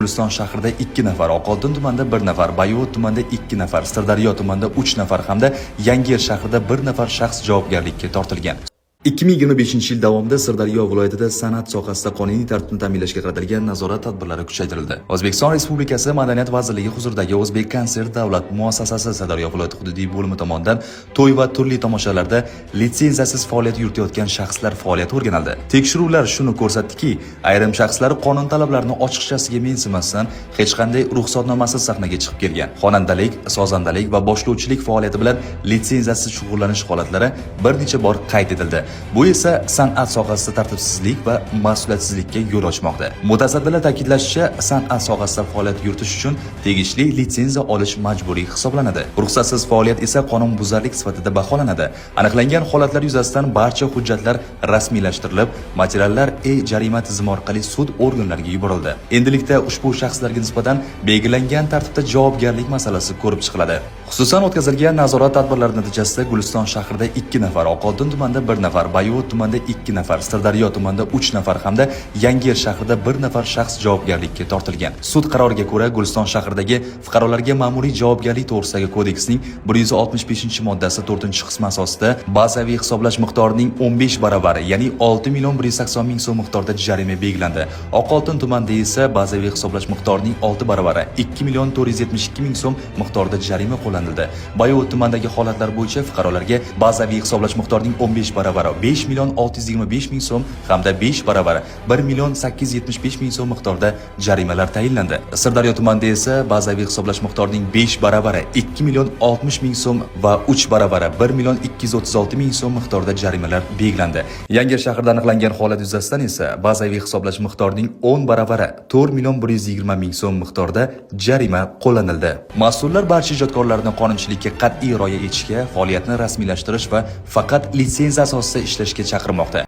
Guliston shahrida 2 nafar, Oqoltin tumanida 1 nafar, Bayovut tumanida 2 nafar, Sirdaryo tumanida 3 nafar hamda Yangiyer shahrida 1 nafar shaxs javobgarlikka tortilgan. 2025-yil davomida Sirdaryo viloyatida san'at sohasida qonuniy tartibni ta'minlashga qaratilgan nazorat tadbirlari kuchaytirildi. O'zbekiston Respublikasi Madaniyat vazirligi huzuridagi O'zbek konsert davlat muassasasi Sirdaryo viloyati hududiy bo'limi tomonidan to'y va turli tomoshalarda litsenziyasiz faoliyat yuritayotgan shaxslar faoliyati o'rganildi. Tekshiruvlar shuni ko'rsatdiki, ayrim shaxslar qonun talablarini ochiqchasiga mensimasdan hech qanday ruxsatnomasiz sahnaga chiqib kelgan. Xonandalik, sozandalik va boshlovchilik faoliyati bilan litsenziyasiz shug'ullanish holatlari bir necha bor qayd etildi. Bu esa san'at sohasida tartibsizlik va mas'uliyatsizlikka yo'l ochmoqda. Mutasaddilar ta'kidlashicha, san'at sohasida faoliyat yuritish uchun tegishli litsenziya olish majburiy hisoblanadi. Ruxsatsiz faoliyat esa qonunbuzarlik sifatida baholanadi. Aniqlangan holatlar yuzasidan barcha hujjatlar rasmiylashtirilib, materiallar jarima tizimi orqali sud organlariga yuborildi. Endilikda ushbu shaxslarga nisbatan belgilangan tartibda javobgarlik masalasi ko'rib chiqiladi. Xususan o'tkazilgan nazorat tadbirlari natijasida Guliston shahrida 2 nafar, Oqoltin tumanida 1 nafar, Bayovut tumanida 2 nafar, Sirdaryo tumanida 3 nafar hamda Yangiyer shahrida 1 nafar shaxs javobgarlikka tortilgan. Sud qaroriga ko'ra Guliston shahridagi fuqarolarga ma'muriy javobgarlik to'g'risidagi kodeksning 165-moddasi 4-qismi asosida bazaviy hisoblash miqdorining 15 baravari, ya'ni 6.180.000 so'm miqdorida jarima belgilandi. Oqoltin tumanida esa bazaviy hisoblash miqdorining 6 baravari, 2.472.000 so'm miqdorida jarima qo'llanildi. Bayovut tumanidagi holatlar bo'yicha fuqarolarga bazaviy hisoblash miqdorining 15 baravari 5.625.000 so'm hamda 5 baravari 1.875.000 so'm miqdorida jarimalar tayinlandi. Sirdaryo tumanida esa bazaviy hisoblash miqdorining 5 baravari 2.060.000 so'm va 3 baravari 1.236.000 so'm miqdorida jarimalar belgilandi. Yangiyer shahrida aniqlangan holat yuzasidan esa bazaviy hisoblash miqdorining 10 baravari 4.120.000 so'm miqdorida jarima qo'llanildi. Mas'ullar barcha ijodkorlarni qonunchilikka qat'iy rioya etishga, faoliyatni rasmiylashtirish va faqat litsenziya asosida ishlashga chaqirmoqda.